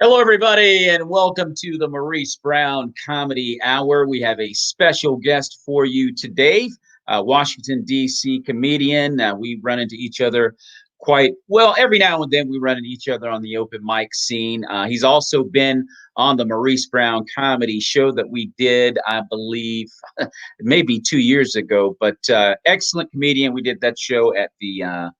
Hello, everybody, and welcome to the Maurice Brown Comedy Hour. We have a special guest for you today, Washington, D.C. comedian. We run into each other quite well. Every now and then we run into each other on the open mic scene. He's also been on the Maurice Brown Comedy Show that we did, I believe, maybe 2 years ago, but excellent comedian. We did that show at the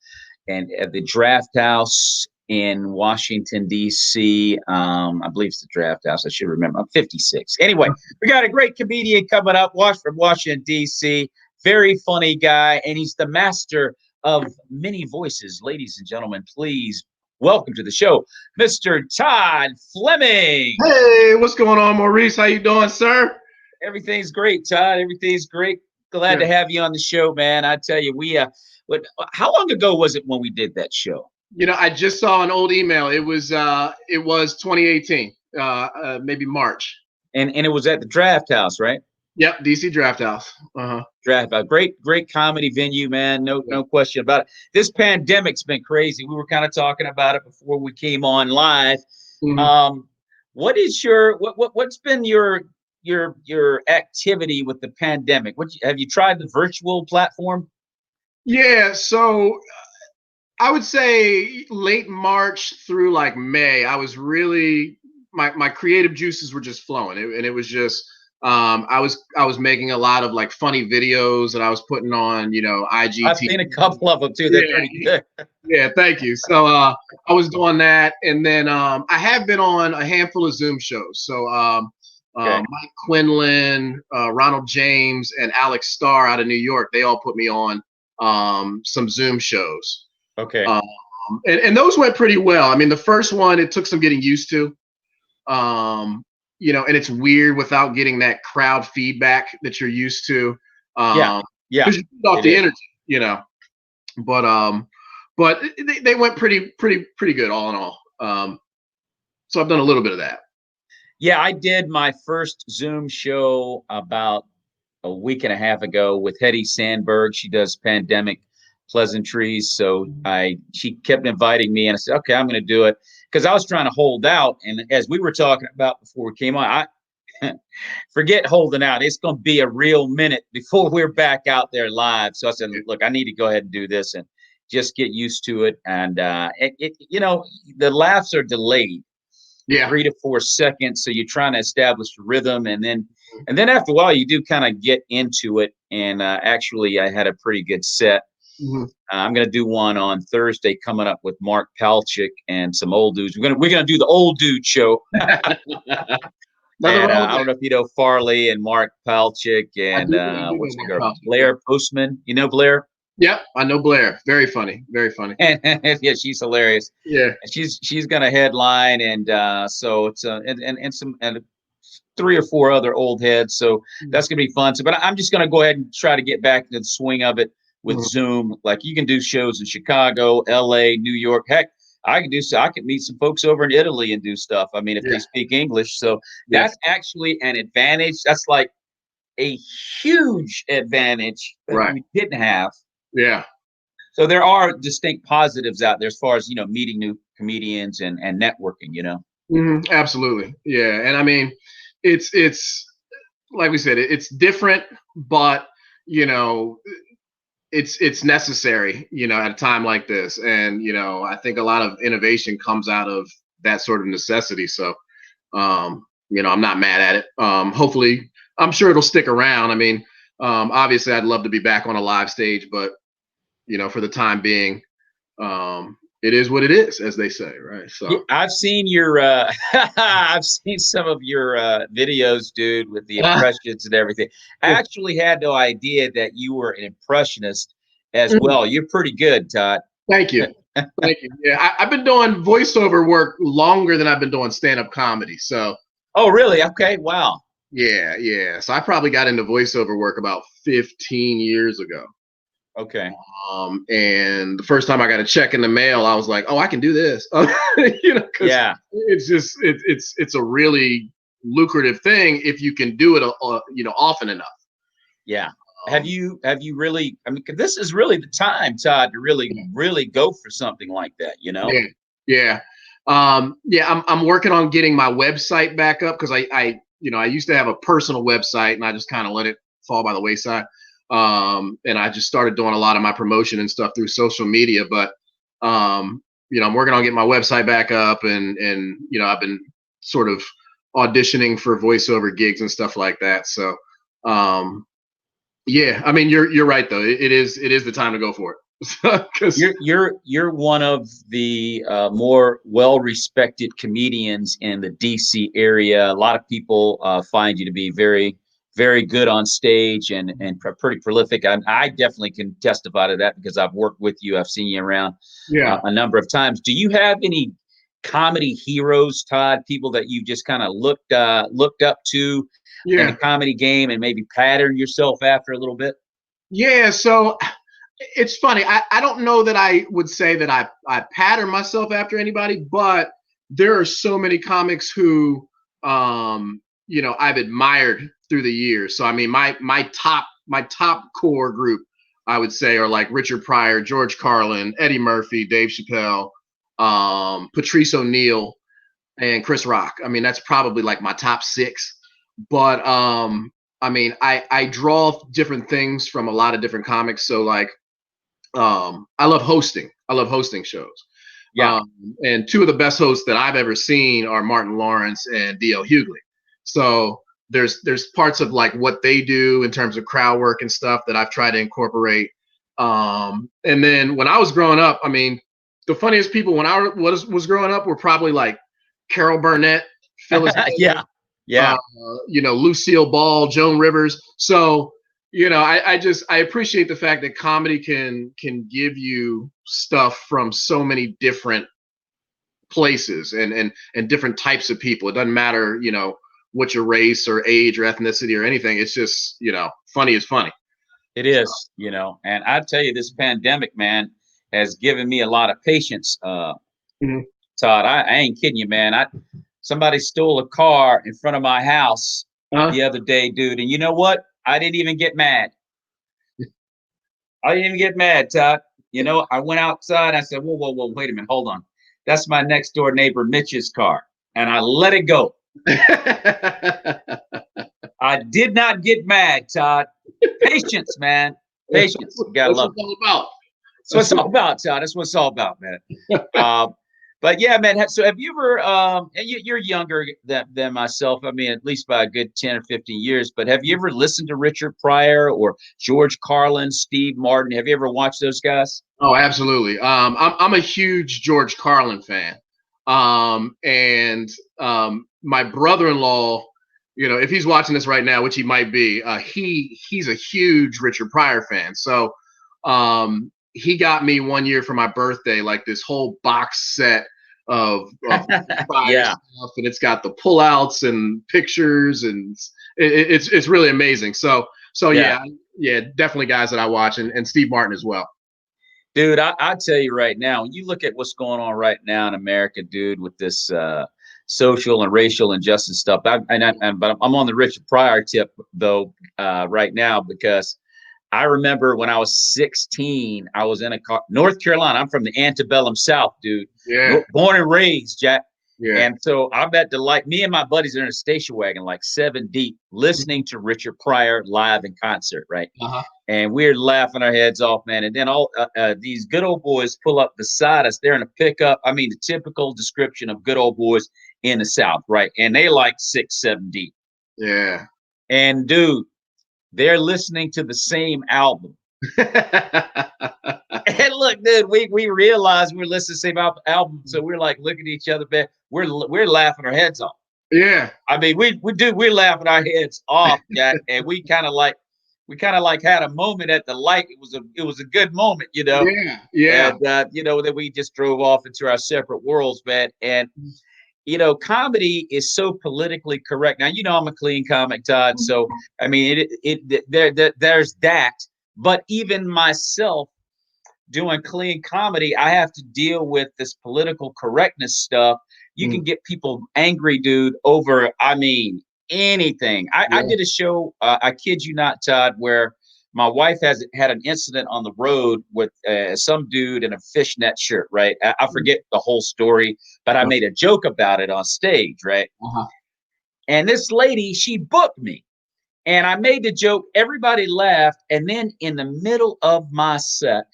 Draft House in Washington, D.C. I believe it's the Draft House. I should remember. I'm 56. Anyway, we got a great comedian coming up, from Washington, D.C. Very funny guy, and he's the master of many voices. Ladies and gentlemen, please welcome to the show, Mr. Todd Fleming. Hey, what's going on, Maurice? How you doing, sir? Everything's great, Todd. Everything's great. Glad to have you on the show, man. I tell you, how long ago was it when we did that show? I just saw an old email. It was 2018, maybe March. And it was at the Draft House, right? Yep, DC Draft House. Draft House, great comedy venue, man. No question about it. This pandemic's been crazy. We were kind of talking about it before we came on live. Mm-hmm. What's been your activity with the pandemic? Have you tried the virtual platform? Yeah, so I would say late March through like May, I was really my creative juices were just flowing, and it was just I was making a lot of like funny videos that I was putting on, IGTV. I've seen a couple of them too. They're pretty good. Yeah, thank you. So I was doing that, and then I have been on a handful of Zoom shows. So Mike Quinlan, Ronald James, and Alex Starr out of New York, they all put me on some Zoom shows. Okay. And those went pretty well. I mean, the first one, it took some getting used to. And it's weird without getting that crowd feedback that you're used to. Yeah. Because you feed off the energy, But they went pretty good all in all. So I've done a little bit of that. Yeah, I did my first Zoom show about a week and a half ago with Hetty Sandberg. She does pandemic pleasantries. So she kept inviting me, and I said, okay, I'm going to do it, because I was trying to hold out. And as we were talking about before we came on, I forget holding out. It's going to be a real minute before we're back out there live. So I said, look, I need to go ahead and do this and just get used to it. And the laughs are delayed. Yeah. 3 to 4 seconds. So you're trying to establish rhythm, and then after a while you do kind of get into it. And actually I had a pretty good set. Mm-hmm. I'm going to do one on Thursday coming up with Mark Palchik and some old dudes. We're gonna do the old dude show. I don't know if you know Farley and Mark Palchik and what's the girl, Blair Postman. You know Blair? Yep, I know Blair. Very funny. Very funny. Yeah, she's hilarious. Yeah, and she's gonna headline, and so it's and 3 or 4 other old heads. So that's gonna be fun. So, but I'm just gonna go ahead and try to get back into the swing of it with Zoom. Like, you can do shows in Chicago, LA, New York. Heck, I could meet some folks over in Italy and do stuff. I mean, if they speak English. So that's actually an advantage. That's like a huge advantage that we didn't have. Yeah. So there are distinct positives out there as far as, meeting new comedians and networking, Absolutely. Yeah. And I mean, it's like we said, it's different, but it's necessary, at a time like this. And, I think a lot of innovation comes out of that sort of necessity. So, I'm not mad at it. Hopefully, I'm sure it'll stick around. I mean, obviously I'd love to be back on a live stage, but, for the time being, it is what it is, as they say, right? So yeah, I've seen I've seen some of your videos, dude, with the impressions and everything. I actually had no idea that you were an impressionist as well. You're pretty good, Todd. Thank you. Thank you. Yeah, I've been doing voiceover work longer than I've been doing stand-up comedy. So. Oh, really? Okay. Wow. Yeah. So I probably got into voiceover work about 15 years ago. Okay. And the first time I got a check in the mail, I was like, "Oh, I can do this." Yeah. It's just it's a really lucrative thing if you can do it, often enough. Yeah. Have you really? I mean, 'cause this is really the time, Todd, to really go for something like that. Yeah. Yeah, I'm working on getting my website back up because I used to have a personal website and I just kind of let it fall by the wayside. And I just started doing a lot of my promotion and stuff through social media. But I'm working on getting my website back up, and I've been sort of auditioning for voiceover gigs and stuff like that. So yeah, I mean, you're right though. It is the time to go for it. Because You're one of the more well-respected comedians in the DC area. A lot of people find you to be very, very good on stage and pretty prolific. I definitely can testify to that because I've worked with you. I've seen you around yeah, a number of times. Do you have any comedy heroes, Todd? People that you just kind of looked up to in the yeah, comedy game and maybe patterned yourself after a little bit? yeah. So it's funny. I don't know that I would say that I pattern myself after anybody, but there are so many comics who I've admired through the years. So I mean, my top core group, I would say, are like Richard Pryor, George Carlin, Eddie Murphy, Dave Chappelle, Patrice O'Neill, and Chris Rock. I mean, that's probably like my top six. But I mean, I draw different things from a lot of different comics. So like I love hosting. I love hosting shows. Yeah. And two of the best hosts that I've ever seen are Martin Lawrence and D.L. Hughley. So there's parts of like what they do in terms of crowd work and stuff that I've tried to incorporate. And then when I was growing up, I mean, the funniest people when I was growing up were probably like Carol Burnett, Phyllis Diller, Yeah. Yeah. Lucille Ball, Joan Rivers. So I appreciate the fact that comedy can give you stuff from so many different places and different types of people. It doesn't matter, what your race or age or ethnicity or anything. It's just, funny is funny. It So, is, and I tell you, this pandemic, man, has given me a lot of patience. mhm. Todd, I ain't kidding you, man. Somebody stole a car in front of my house uh, the other day, dude, and you know what? I didn't even get mad. I didn't even get mad, Todd. I went outside. And I said, "Whoa, whoa, whoa! Wait a minute, hold on. That's my next door neighbor Mitch's car," and I let it go. I did not get mad, Todd. Patience, man. Patience. You gotta That's what love it's it. all about. That's what That's it's all about, Todd. That's what it's all about, man. But yeah, man. So have you ever? And you're younger than myself. I mean, at least by a good 10 or 15 years. But have you ever listened to Richard Pryor or George Carlin, Steve Martin? Have you ever watched those guys? Oh, absolutely. I'm a huge George Carlin fan. And my brother-in-law, if he's watching this right now, which he might be, he's a huge Richard Pryor fan. So he got me one year for my birthday, like this whole box set of Pryor Yeah. stuff, and it's got the pullouts and pictures, and it's really amazing. So Yeah. yeah, definitely guys that I watch, and Steve Martin as well. Dude, I tell you right now, when you look at what's going on right now in America, dude, with this social and racial injustice stuff, but I'm on the Richard Pryor tip though right now because I remember when I was 16, I was in a car, North Carolina. I'm from the antebellum South, dude. Yeah, Born and raised, Jack. yeah. And so I'm at the like me and my buddies are in a station wagon, like 7 deep, listening to Richard Pryor live in concert, right? Uh-huh. And we're laughing our heads off, man. And then all these good old boys pull up beside us. They're in a pickup. I mean, the typical description of good old boys in the South, right? And they like 6, 7 deep. Yeah. And dude, they're listening to the same album. And look, dude, we realized we're listening to the same album, so we're like looking at each other, man. We're laughing our heads off. Yeah. I mean, we're laughing our heads off, Jack, and we kind of like had a moment at the light. It was a good moment, Yeah. Yeah. and then we just drove off into our separate worlds, man. And comedy is so politically correct. Now, I'm a clean comic, Todd. So, I mean, there's that. But even myself doing clean comedy, I have to deal with this political correctness stuff. You Mm, can get people angry, dude, over, I mean, anything. I yeah. did a show, I kid you not, Todd, where my wife has had an incident on the road with some dude in a fishnet shirt, right? I forget the whole story, but I made a joke about it on stage, right? Uh-huh. And this lady, she booked me. And I made the joke, everybody laughed. And then in the middle of my set,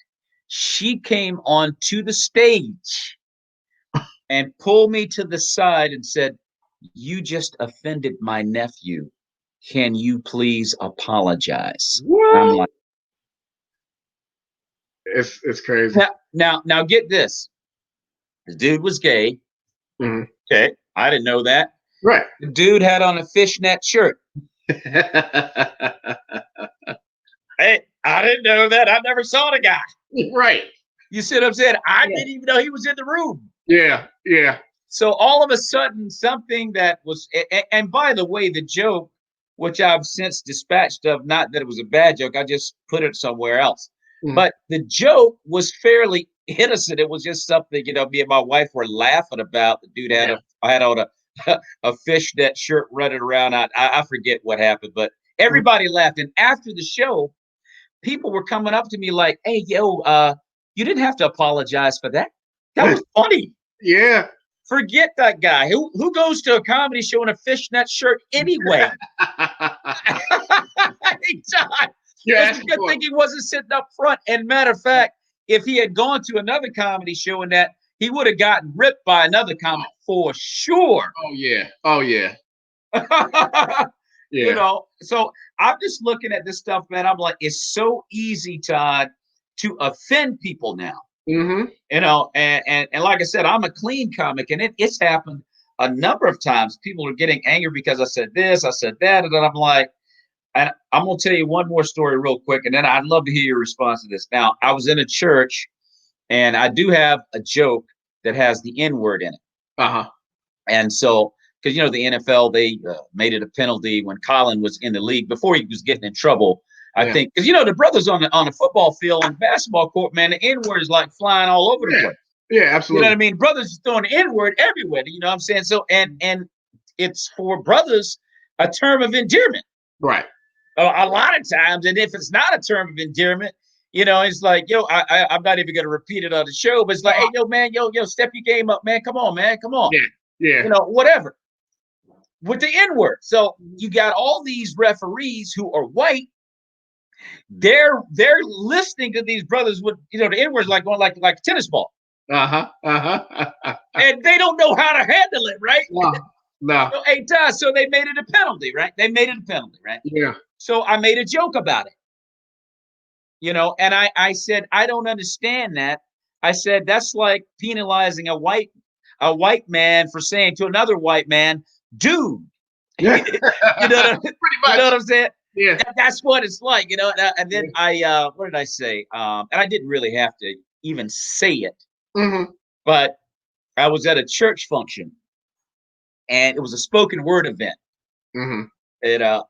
she came onto the stage and pulled me to the side and said, "You just offended my nephew. Can you please apologize?" And I'm What? like, It's crazy. now get this. The dude was gay. Mhm. Okay. I didn't know that. Right. The dude had on a fishnet shirt. Hey, I didn't know that. I never saw the guy. Right. You see what I'm saying? I Yeah. didn't even know he was in the room. Yeah. Yeah. So all of a sudden, something that was, and by the way, the joke, which I've since dispatched of, not that it was a bad joke, I just put it somewhere else. Mhm. But the joke was fairly innocent. It was just something, me and my wife were laughing about. The dude Yeah. had on a fishnet shirt running around. I forget what happened, but Mhm. everybody laughed. And after the show, people were coming up to me like, "Hey, yo, you didn't have to apologize for that. That was funny. Yeah. Forget that guy. Who goes to a comedy show in a fishnet shirt anyway?" Hey, Todd, You're it's a asking good for thing he wasn't sitting up front. And matter of fact, if he had gone to another comedy show and that, he would have gotten ripped by another comic for sure. Oh yeah. Oh yeah. You Yeah. know, so I'm just looking at this stuff, man. I'm like, it's so easy, Todd, to offend people now. Mm-hmm. And like I said, I'm a clean comic, and it's happened a number of times. People are getting angry because I said this, I said that, and then I'm like, and I'm gonna tell you one more story real quick, and then I'd love to hear your response to this. Now, I was in a church, and I do have a joke that has the N word in it. Uh-huh. And so, because the NFL, they made it a penalty when Colin was in the league before he was getting in trouble. I Yeah. think because the brothers on the football field and basketball court, man, the N word is like flying all over the Yeah. place. Yeah, You know what absolutely. I mean? Brothers throwing the N word everywhere. You know what I'm saying? So and it's for brothers a term of endearment. Right. A lot of times, and if it's not a term of endearment, it's like, yo, I'm not even gonna repeat it on the show, but it's like, hey, yo, man, yo, step your game up, man. Come on, man, come on. Yeah. Yeah. Whatever. With the N word. So you got all these referees who are white. They're listening to these brothers with the N word is like going like a tennis ball, Uh-huh. Uh-huh. and they don't know how to handle it, right? No. No. So it does. So they made it a penalty, right? They made it a penalty, right? Yeah. So I made a joke about it, and I said I don't understand that. I said that's like penalizing a white man for saying to another white man, "Dude." Yeah. you know what Pretty you know much. what I'm saying? Yeah. That's what it's like, And then Yeah. what did I say? And I didn't really have to even say it, Mm-hmm. but I was at a church function, and it was a spoken word event. Mm-hmm.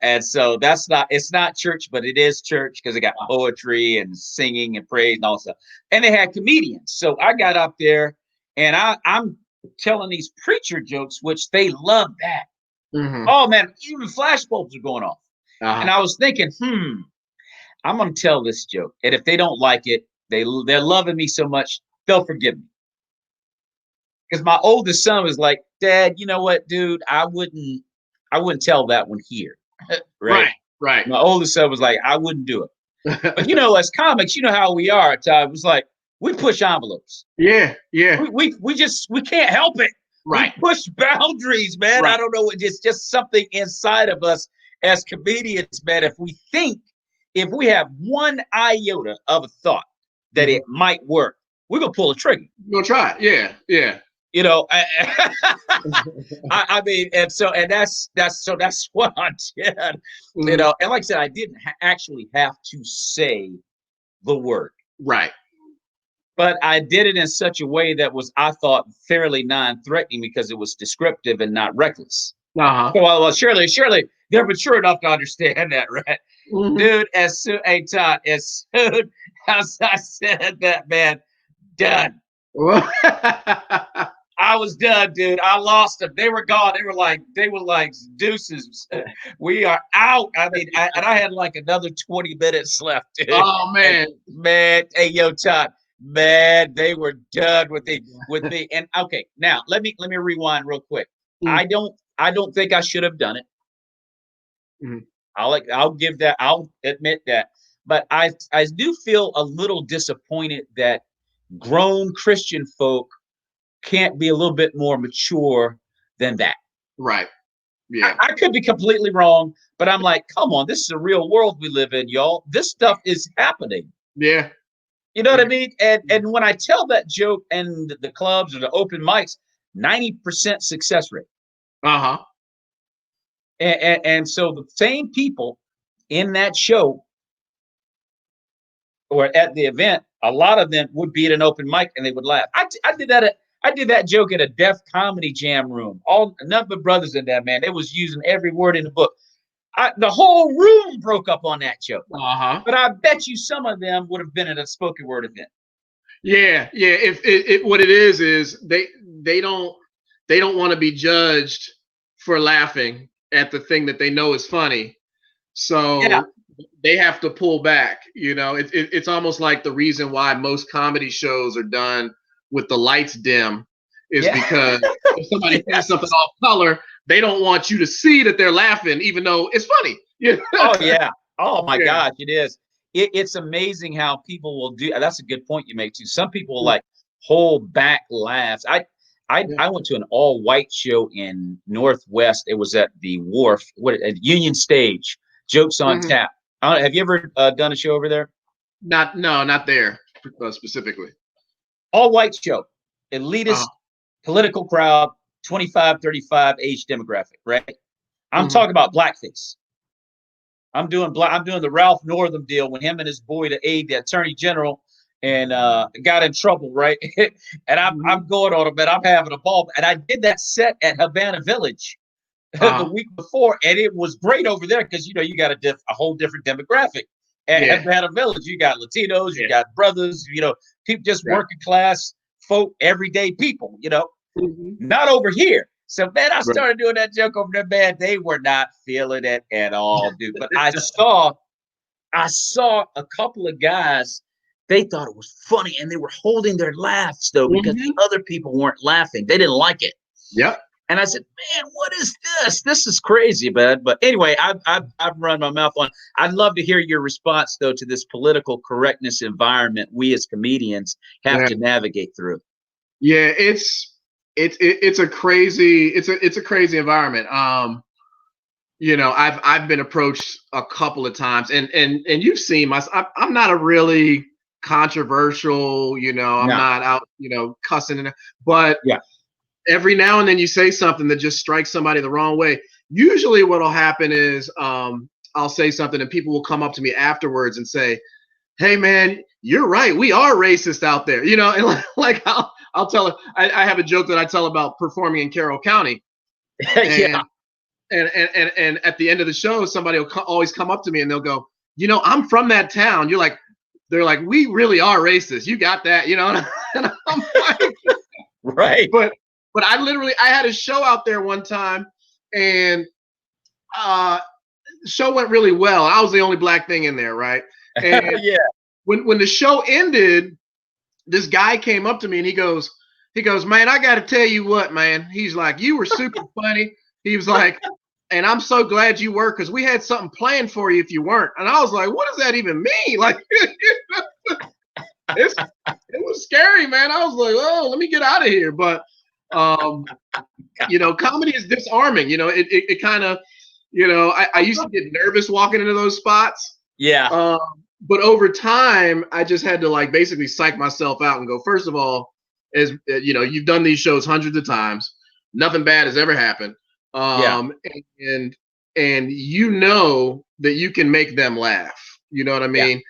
And so it's not church, but it is church because it got poetry and singing and praise and all that stuff. And they had comedians. So I got up there, and I'm telling these preacher jokes, which they love that. Mm-hmm. Oh man, even flashbulbs are going off. And Uh-huh. I was thinking, I'm gonna tell this joke, and if they don't like it, they're loving me so much, they'll forgive me. Because my oldest son was like, "Dad, you know what, dude? I wouldn't tell that one here." Right? Right. Right. My oldest son was like, "I wouldn't do it." But as comics, you know how we are at times. It's like we push envelopes. Yeah. Yeah. We can't help it. We Right. push boundaries, man. I Right. don't know. It's just something inside of us as comedians, man. If we have one iota of a thought that Mm-hmm. it might work, we're gonna pull a trigger. We'll try it. Yeah. Yeah. I mean, and that's what I did. Mm-hmm. And like I said, I didn't actually have to say the word. Right. But I did it in such a way that was, I thought, fairly non-threatening because it was descriptive and not reckless. Uh-huh. So, well, surely they're mature enough to understand that, right? Mm-hmm. Dude, Todd, as soon as I said that, man, done. I was done, dude. I lost them. They were gone. They were like deuces. We are out. I mean, and I had like another 20 minutes left, dude. Oh And man. man, hey, yo, Todd, man, they were done with me. And okay, now let me rewind real quick. Mm, I don't think I should have done it. mm, I'll give that. I'll admit that. But I do feel a little disappointed that grown Christian folk can't be a little bit more mature than that. right. Yeah. I could be completely wrong, but I'm like, come on, this is a real world we live in, y'all. This stuff is happening. Yeah. You know what I Yeah. mean? And when I tell that joke in the clubs or the open mics, 90% success rate. Uh-huh. And so the same people in that show or at the event, a lot of them would be at an open mic and they would laugh. I did that joke at a deaf comedy jam room. All nothing but brothers in that, man. They was using every word in the book. The whole room broke up on that joke. Uh-huh. But I bet you some of them would have been at a spoken word event. Yeah, yeah. If it what it is they don't they don't want to be judged for laughing at the thing that they know is funny. Yeah, So they have to pull back. It's almost like the reason why most comedy shows are done with the lights dim is yeah, because if somebody says yes. something off color, they don't want you to see that they're laughing, even though it's funny. Yeah, Oh yeah. Oh my yeah, gosh, it is. It's amazing how people will do. That's a good point you make too. Some people will mm, like hold back laughs. yeah. I went to an all white show in Northwest. It was at the Wharf, what at Union Stage. Jokes on Mhm. tap. Have you ever done a show over there? Not no, not there specifically. All white show, Uh, elitist political crowd, 25, 35 age demographic. Right. I'm mhm. talking about blackface. I'm doing the Ralph Northam deal when him and his boy, the aide, the attorney general, and got in trouble, right? And I'm Mhm. going on him, but I'm having a ball. And I did that set at Havana Village the Uh-huh. week before, and it was great over there because you got a whole different demographic. At Yeah. Havana Village, you got Latinos, you Yeah. got brothers, people just Right. working class folk, everyday people, Mhm. not over here. So man, I Right. started doing that joke over there, man. They were not feeling it at all, dude. But I saw a couple of guys, they thought it was funny and they were holding their laughs though because the Mhm. other people weren't laughing. They didn't like it. Yep. And I said, man, what is this? This is crazy, bud. But anyway, I've run my mouth on. I'd love to hear your response, though, to this political correctness environment we as comedians have Yeah. to navigate through. Yeah. It's a crazy it's a crazy environment. I've been approached a couple of times, and you've seen my. I'm not a really controversial. I'm No. not out. Cussing, but Yeah. every now and then you say something that just strikes somebody the wrong way. Usually, what'll happen is I'll say something, and people will come up to me afterwards and say, "Hey, man, you're right. We are racist out there." And like I'll tell it. I have a joke that I tell about performing in Carroll County, Yeah. and and at the end of the show, somebody will always come up to me and they'll go, I'm from that town. They're like, we really are racist. You got that, and I'm like, Right. but I had a show out there one time, and the show went really well. I was the only black thing in there, right? And Yeah. when the show ended, this guy came up to me and he goes, man, I got to tell you what, man. He's like, you were super funny. He was like, and I'm so glad you were because we had something planned for you if you weren't. And I was like, what does that even mean? Like, it was scary, man. I was like, oh, let me get out of here. But, comedy is disarming. It kind of, I used to get nervous walking into those spots. Yeah. Um, but over time, I just had to like basically psych myself out and go, first of all, as you've done these shows hundreds of times, nothing bad has ever happened. Yeah. And you know that you can make them laugh. You know what I Yeah. mean?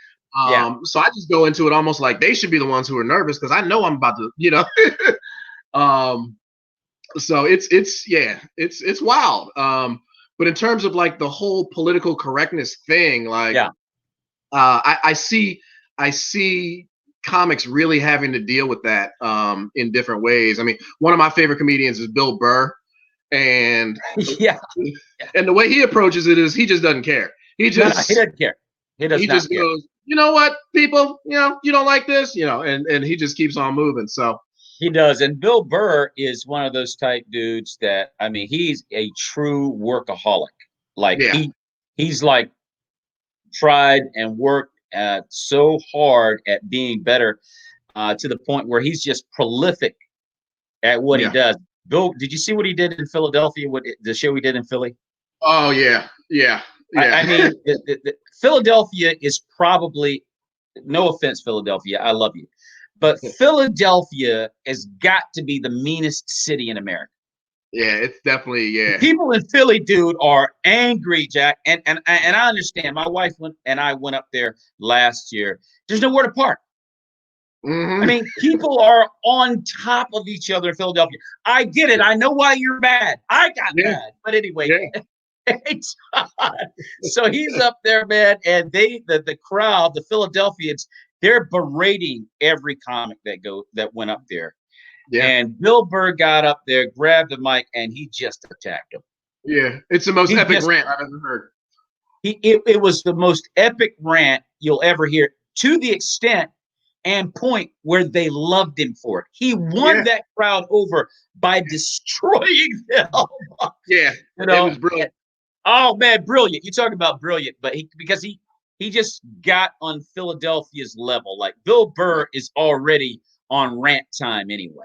Yeah. So I just go into it almost like they should be the ones who are nervous because I know I'm about to, um, so it's wild. But in terms of like the whole political correctness thing, like Yeah. I see comics really having to deal with that in different ways. I mean, one of my favorite comedians is Bill Burr, and Yeah. and the way he approaches it is he just doesn't care. He No, no, he just doesn't care. He does he not just care. goes, you know what, people, you don't like this, and he just keeps on moving. So He does. And Bill Burr is one of those type dudes that, I mean, he's a true workaholic. Like yeah, he's like tried and worked so hard at being better to the point where he's just prolific at what he yeah. does. Bill, did you see what he did in Philadelphia? What the show he did in Philly? Oh yeah, yeah, I yeah. mean, Philadelphia is probably, no offense, Philadelphia, I love you, but Philadelphia has got to be the meanest city in America. Yeah, it's definitely The yeah. people in Philly, dude, are angry, Jack, and I understand. My wife and I went up there last year. There's nowhere to park. I Hmm. mean, people are on top of each other in Philadelphia. I get it. I know why you're mad. I got Yeah, mad, but anyway. yeah, So he's up there, man, and the crowd, the Philadelphians, they're berating every comic that went up there. yeah, And Bill Burr got up there, grabbed the mic, and he just attacked him. yeah. It's the most He epic just rant I've ever heard. it was the most epic rant you'll ever hear, to the extent and point where they loved him for it. He won Yeah, that crowd over by destroying them. yeah. You It was know, brilliant. oh man, brilliant! You talk about brilliant, but because he just got on Philadelphia's level. Like Bill Burr is already on rant time anyway,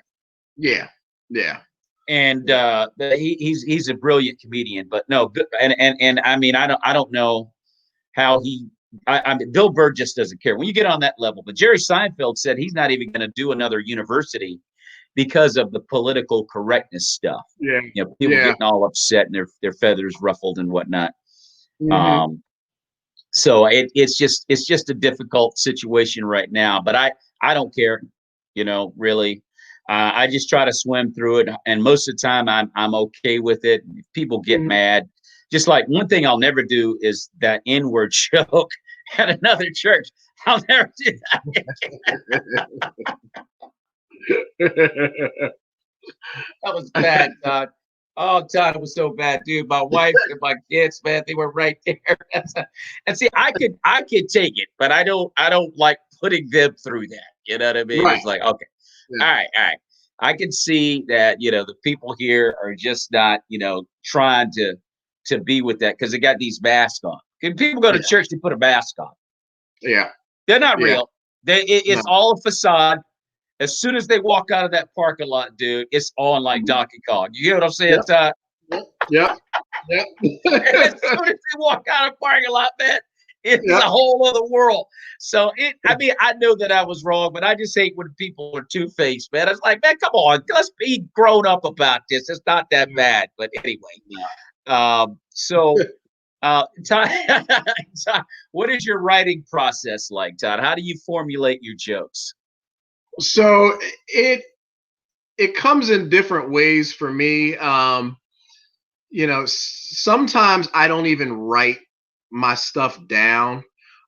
Yeah, yeah, and yeah. he's a brilliant comedian. But no, and I mean, I don't know how he. I mean, Bill Burr just doesn't care when you get on that level. But Jerry Seinfeld said he's not even going to do another university because of the political correctness stuff. Yeah, You know, people yeah. getting all upset and their feathers ruffled and whatnot. Hmm. Um, so it's just a difficult situation right now. But I don't care, really. I just try to swim through it, and most of the time I'm okay with it. If people get Hmm. mad, just like one thing I'll never do is that N-word joke at another church. I'll never do that. That was bad, Todd. Oh, Todd, it was so bad, dude. My wife and my kids, man, they were right there. And see, I could take it, but I don't like putting them through that. You know what I mean? Right. It's like, okay, Yeah. all right. I can see that, the people here are just not, trying to be with that because they got these masks on. When people go to Yeah. church, they put a mask on. Yeah. They're not Yeah. real. No. It's all a facade. As soon as they walk out of that parking lot, dude, it's on like Mhm. Donkey Kong. You hear what I'm saying, Yep. Todd? Yep. Yep. As Yep. soon as they walk out of the parking lot, man, it's a Yep. whole other world. So I mean, I know that I was wrong, but I just hate when people are two-faced, man. It's like, man, come on, let's be grown up about this. It's not that bad. But anyway, so Todd, Todd, what is your writing process like, Todd? How do you formulate your jokes? So it comes in different ways for me. Sometimes I don't even write my stuff down.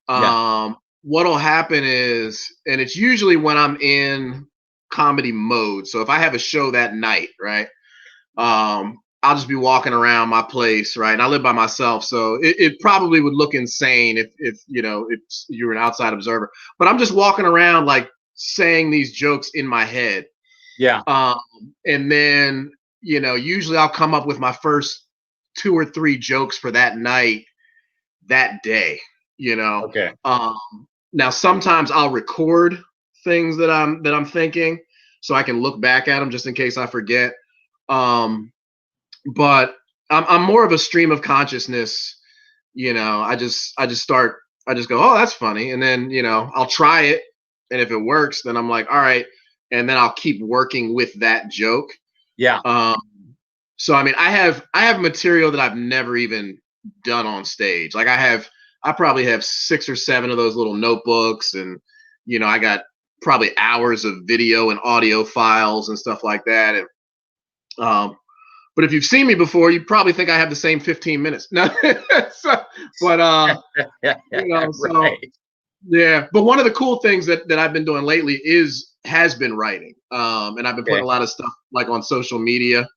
Yeah. What'll happen is, and it's usually when I'm in comedy mode. So if I have a show that night, right? I'll just be walking around my place, right? And I live by myself, so it probably would look insane if you're an outside observer. But I'm just walking around like saying these jokes in my head. Yeah. Um, and then, usually I'll come up with my first two or three jokes for that night, that day, you know. Okay. Um, Now sometimes I'll record things that I'm thinking so I can look back at them just in case I forget. Um, but I'm more of a stream of consciousness, I just go, oh, that's funny. And then, I'll try it. And if it works, then I'm like, all right. And then I'll keep working with that joke. Yeah. Um, so I mean, I have material that I've never even done on stage. Like I probably have 6 or 7 of those little notebooks, and I got probably hours of video and audio files and stuff like that. And but if you've seen me before, you probably think I have the same 15 minutes. No, so, but so Right. Yeah, but one of the cool things that I've been doing lately has been writing. And I've been putting Okay. a lot of stuff like on social media.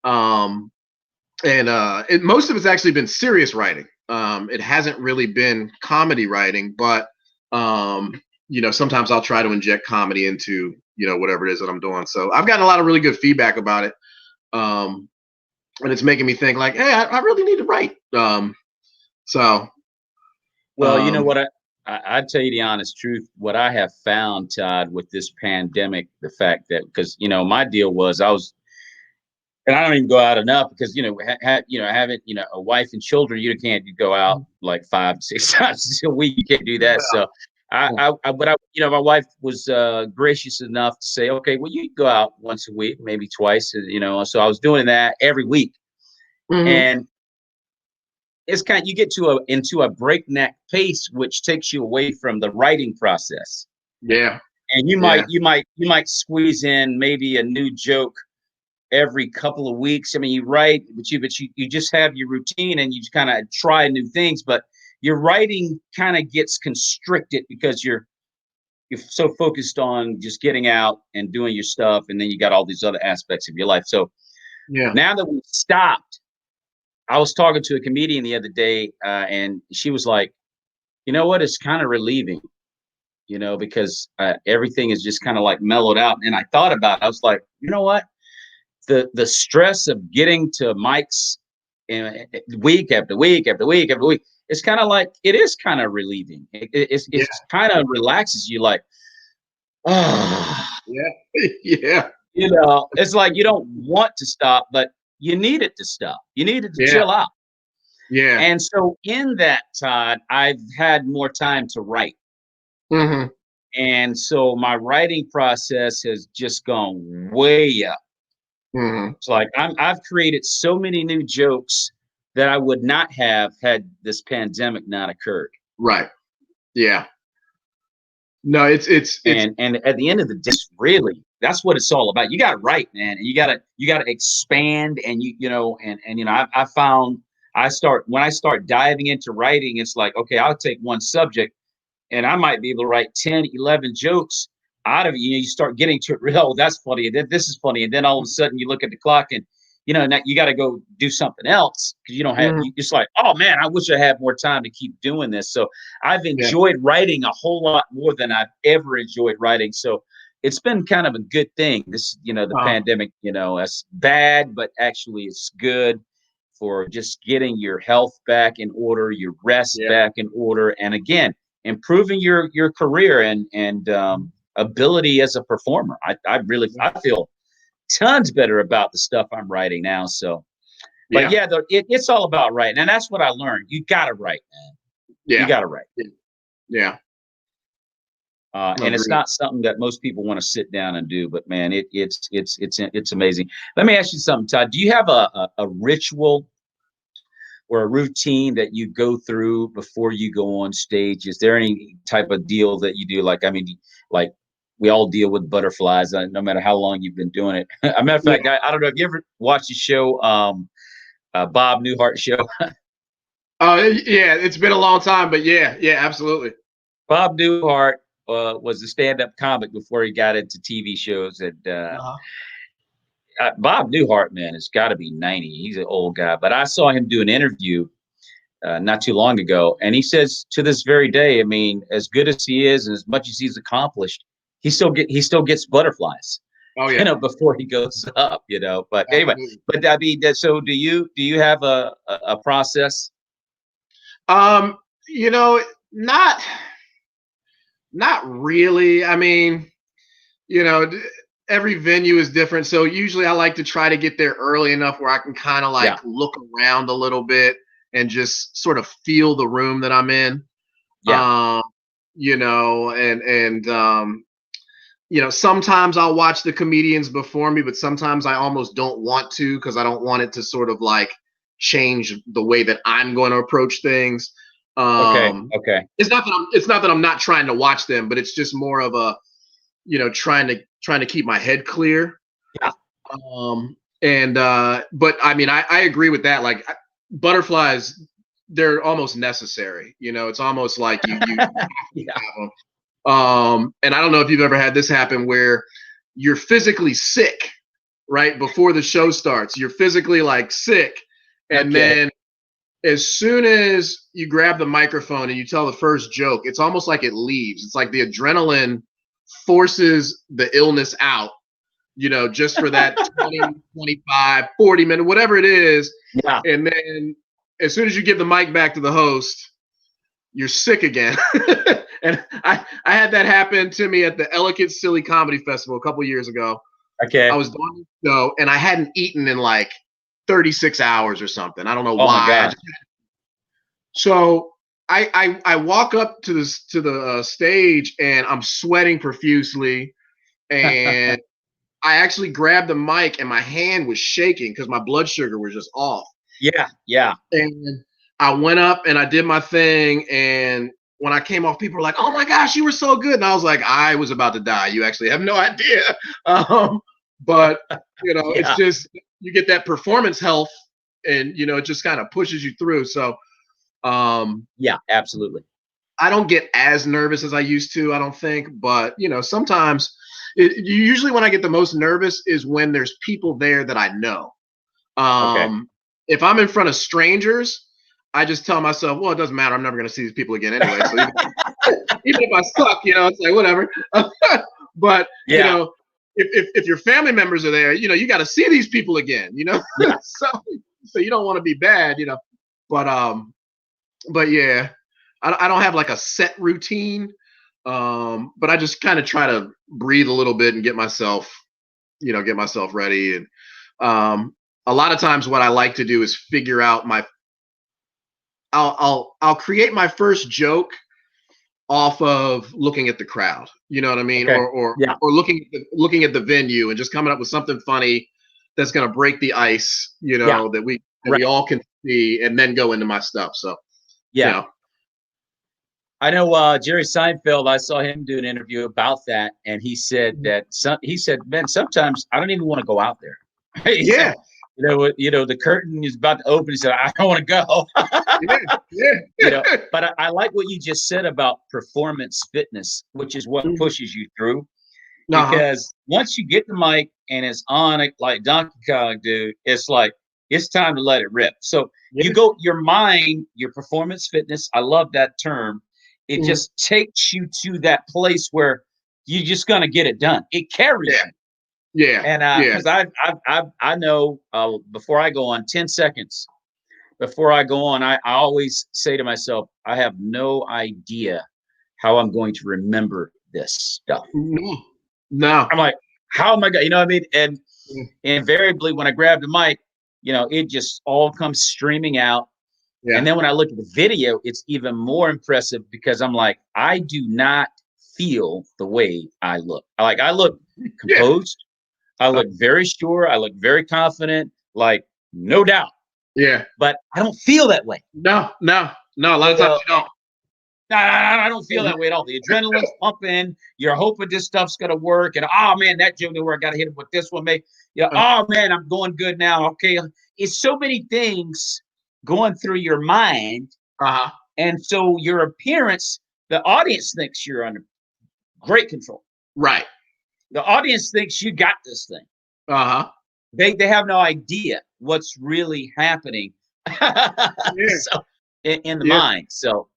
Um, and most of it's actually been serious writing. It hasn't really been comedy writing, but sometimes I'll try to inject comedy into whatever it is that I'm doing. So I've gotten a lot of really good feedback about it, and it's making me think like, hey, I really need to write. So Well, you know um, what I tell you the honest truth. What I have found, Todd, with this pandemic, the fact that because my deal was I was, and I don't even go out enough because having a wife and children, you can't go out like 5 6 times a week. You can't do that. So my wife was gracious enough to say, okay, well, you can go out once a week, maybe twice. So I was doing that every week, mhm, and it's kind of you get into a breakneck pace, which takes you away from the writing process. yeah, And you might yeah, squeeze in maybe a new joke every couple of weeks. I mean, you write, but you just have your routine and you just kind of try new things. But your writing kind of gets constricted because you're so focused on just getting out and doing your stuff, and then you got all these other aspects of your life. So yeah. now that we've stopped, I was talking to a comedian the other day, and she was like, "You know what? It's kind of relieving, because everything is just kind of like mellowed out." And I thought about it. I was like, you know what? The stress of getting to mics week after week after week after week, it's kind of like it is kind of relieving. Yeah, It's kind of relaxes you, like, ah, yeah, yeah, it's like you don't want to stop, but you need it to stop. You need it to yeah, chill out. yeah. And so in that, Todd, I've had more time to write. Hmm. And so my writing process has just gone way up. Hmm. It's like I've created so many new jokes that I would not have had this pandemic not occurred. Right. Yeah. No, it's And at the end of the day, really, that's what it's all about. You got to write, man, and you got to expand, and I found when I start diving into writing, it's like, okay, I'll take one subject and I might be able to write 10, 11 jokes out of it. You start getting to it. Oh, that's funny. And then this is funny. And then all of a sudden you look at the clock and, now you got to go do something else because you don't have, mhm, it's like, oh man, I wish I had more time to keep doing this. So I've yeah, enjoyed writing a whole lot more than I've ever enjoyed writing. So it's been kind of a good thing. The uh, pandemic, it's bad, but actually it's good for just getting your health back in order, your rest yeah, back in order, and again, improving your career and ability as a performer. I really yeah, I feel tons better about the stuff I'm writing now. So, but yeah, yeah, it's all about writing, and that's what I learned. You got to write, man. You yeah, got to write. yeah, yeah. And it's Agreed. not something that most people want to sit down and do, but man, it's amazing. Let me ask you something, Todd. Do you have a ritual or a routine that you go through before you go on stage? Is there any type of deal that you do? Like, I mean, like we all deal with butterflies, no matter how long you've been doing it. As a matter of Yeah. fact, I don't know if you ever watched the show, Bob Newhart show. Yeah. It's been a long time, but yeah, yeah, absolutely. Bob Newhart was a stand-up comic before he got into TV shows, and Uh-huh. Bob Newhart, man, has got to be 90. He's an old guy, but I saw him do an interview not too long ago, and he says to this very day, I mean, as good as he is, and as much as he's accomplished, he still gets butterflies, Oh yeah, before he goes up, But anyway, absolutely. but I mean, so do you have a process? Um, you know, not not really. I mean, you know, every venue is different. So usually I like to try to get there early enough where I can kind of like Yeah, look around a little bit and just sort of feel the room that I'm in. yeah, Um, and sometimes I'll watch the comedians before me, but sometimes I almost don't want to because I don't want it to sort of like change the way that I'm going to approach things. okay, Um, okay, it's not that I'm not trying to watch them, but it's just more of a trying to keep my head clear. yeah, And but I mean I agree with that. Like butterflies they're almost necessary. You know, it's almost like you Yeah. have them. And I don't know if you've ever had this happen where you're physically sick right before the show starts. You're physically like sick, and Okay. then as soon as you grab the microphone and you tell the first joke, it's almost like it leaves. It's like the adrenaline forces the illness out, you know, just for that 20, 25, 40 minute, whatever it is. Yeah. And then as soon as you give the mic back to the host, you're sick again. And I had that happen to me at the Ellicott Silly Comedy Festival a couple years ago. Okay. I was doing the show and I hadn't eaten in like 36 hours or something. I don't know Oh my why. God. So I walk up to the stage and I'm sweating profusely, and I actually grabbed the mic and my hand was shaking because my blood sugar was just off. Yeah. Yeah. And I went up and I did my thing, and when I came off, people were like, "Oh my gosh, you were so good!" And I was like, "I was about to die. You actually have no idea." But you know, it's Yeah. just you get that performance health, and you know, it just kind of pushes you through. So Yeah. Absolutely. I don't get as nervous as I used to, I don't think, but you know, sometimes usually when I get the most nervous is when there's people there that I know. Okay. If I'm in front of strangers, I just tell myself, well, it doesn't matter. I'm never going to see these people again anyway. So even if I suck, you know, it's like whatever. But you Yeah. know, if your family members are there, you know, you got to see these people again. You know, Yeah. so you don't want to be bad, you know. But but yeah, I don't have like a set routine, but I just kind of try to breathe a little bit and get myself, you know, get myself ready. And um, a lot of times, what I like to do is figure out my. I'll create my first joke off of looking at the crowd. You know what I mean, Okay. Yeah. or looking at the venue and just coming up with something funny that's going to break the ice. You Yeah. know, that we Right. all can see, and then go into my stuff. So you Yeah. know. I know Jerry Seinfeld. I saw him do an interview about that, and he said that he said, "Man, sometimes I don't even want to go out there." He said, Yeah, the curtain is about to open. He said, "I don't want to go." yeah, yeah. But I like what you just said about performance fitness, which is what pushes you through. Uh-huh. Because once you get the mic and it's on it like Donkey Kong, dude, it's like it's time to let it rip. So you Yeah. go your mind, your performance fitness. I love that term. It Mhm. just takes you to that place where you're just gonna get it done. It carries Yeah. you. Yeah. And Yeah. because I know before I go on 10 seconds before I go on, I always say to myself, I have no idea how I'm going to remember this stuff. No. No. I'm like, how am I going? You know what I mean? And Mm. invariably, when I grab the mic, it just all comes streaming out. And Yeah. then when I look at the video, it's even more impressive because I'm like, I do not feel the way I look. I look Yeah. composed. I look very sure. I look very confident, like no doubt. Yeah. But I don't feel that way. No. No. No. A lot You of times know, you don't. I don't feel that way at all. The adrenaline's pumping. You're hoping this stuff's gonna work, and oh man, that joke didn't work. Got to hit it with this one, mate. Yeah. Oh man, I'm going good now. Okay, it's so many things going through your mind, Uh-huh. and so your appearance, the audience thinks you're under great control. Right. The audience thinks you got this thing. Uh-huh. They have no idea what's really happening. Yeah. So in the Yeah. mind. So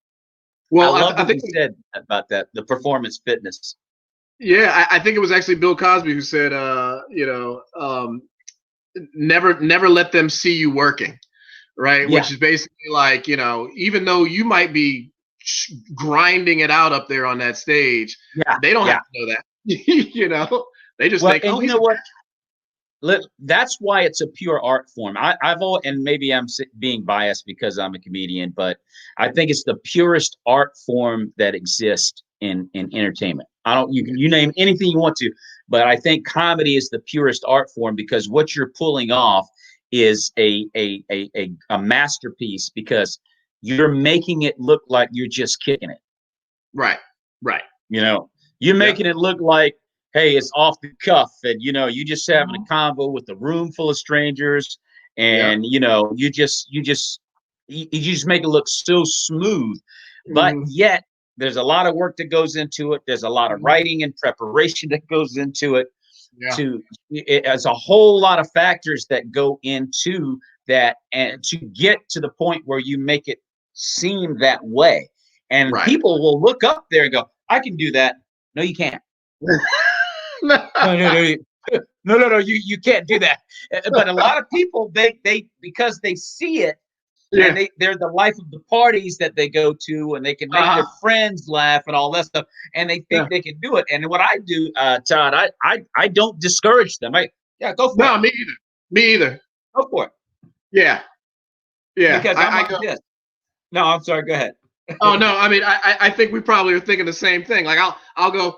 I Well, love I what you think said about that, the performance fitness. yeah, I think it was actually Bill Cosby who said never let them see you working, right? Yeah, Which is basically like, even though you might be grinding it out up there on that stage, yeah, they don't have yeah. to know that. They just Well, think, and oh, you he's know a what? That's why it's a pure art form. I've always, and maybe I'm being biased because I'm a comedian, but I think it's the purest art form that exists in entertainment. I don't you name anything you want to, but I think comedy is the purest art form because what you're pulling off is a masterpiece because you're making it look like you're just kicking it. right, right. You know, you're Yeah. making it look like, hey, it's off the cuff, and you just having a convo with a room full of strangers, Yeah. and you just you just make it look so smooth, but Mhm. yet there's a lot of work that goes into it. There's a lot of Mhm. writing and preparation that goes into it. Yeah. To it as a whole lot of factors that go into that, and to get to the point where you make it seem that way, and Right. people will look up there and go, "I can do that." No, you can't. No, no, no, no, no, no. You can't do that. But a lot of people, they because they see it, and Yeah. they're the life of the parties that they go to, and they can make their Uh-huh. friends laugh and all that stuff, and they think Yeah. they can do it. And what I do, Todd, I don't discourage them. Yeah, go for it, No, me either. Me either. go for it, Yeah. Yeah. because I'm I like go. this. No, I'm sorry. Go ahead. Oh no, I mean, I think we probably are thinking the same thing. Like I'll go,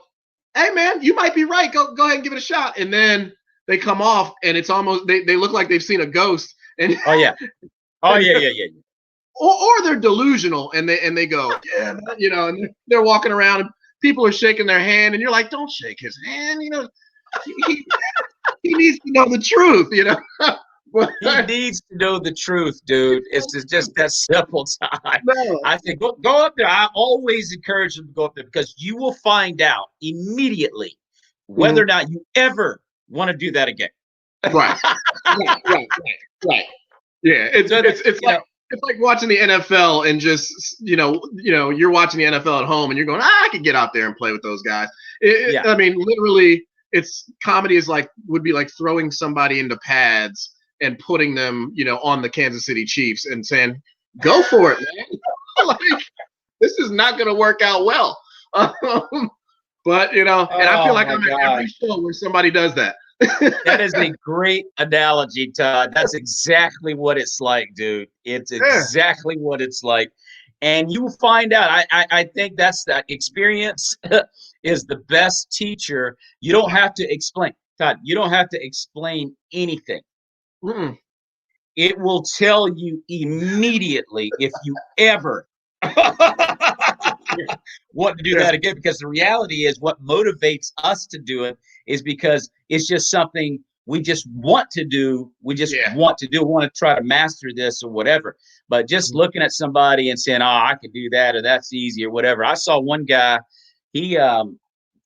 hey man, you might be right. Go ahead and give it a shot. And then they come off and it's almost they look like they've seen a ghost and Oh yeah. Oh and yeah, yeah, yeah, yeah. or they're delusional and they go, yeah, man, and they're walking around and people are shaking their hand and you're like, don't shake his hand, he, he needs to know the truth. But He needs to know the truth, dude. It's just that simple, time. no. I think go up there. I always encourage them to go up there, because you will find out immediately whether or Mhm. not you ever want to do that again. Right. Right. Yeah, it's So that, it's it's like it's like watching the NFL and just you're watching the NFL at home and you're going, I could get out there and play with those guys. yeah. I mean, literally, it's comedy is like would be like throwing somebody into pads and putting them, on the Kansas City Chiefs and saying, "Go for it, man!" Like this is not going to work out well. But and I feel Oh like my I'm at every God. show where somebody does that. That is a great analogy, Todd. That's exactly what it's like, dude. It's Yeah. exactly what it's like. And you will find out. I think that's that experience is the best teacher. You don't have to explain, Todd. You don't have to explain anything. Mm-mm. It will tell you immediately if you ever want to do Yeah. that again. Because the reality is, what motivates us to do it is because it's just something we just want to do. We just Yeah. want to do, want to try to master this or whatever. But just looking at somebody and saying, "Oh, I could do that," or "That's easy," or whatever. I saw one guy, he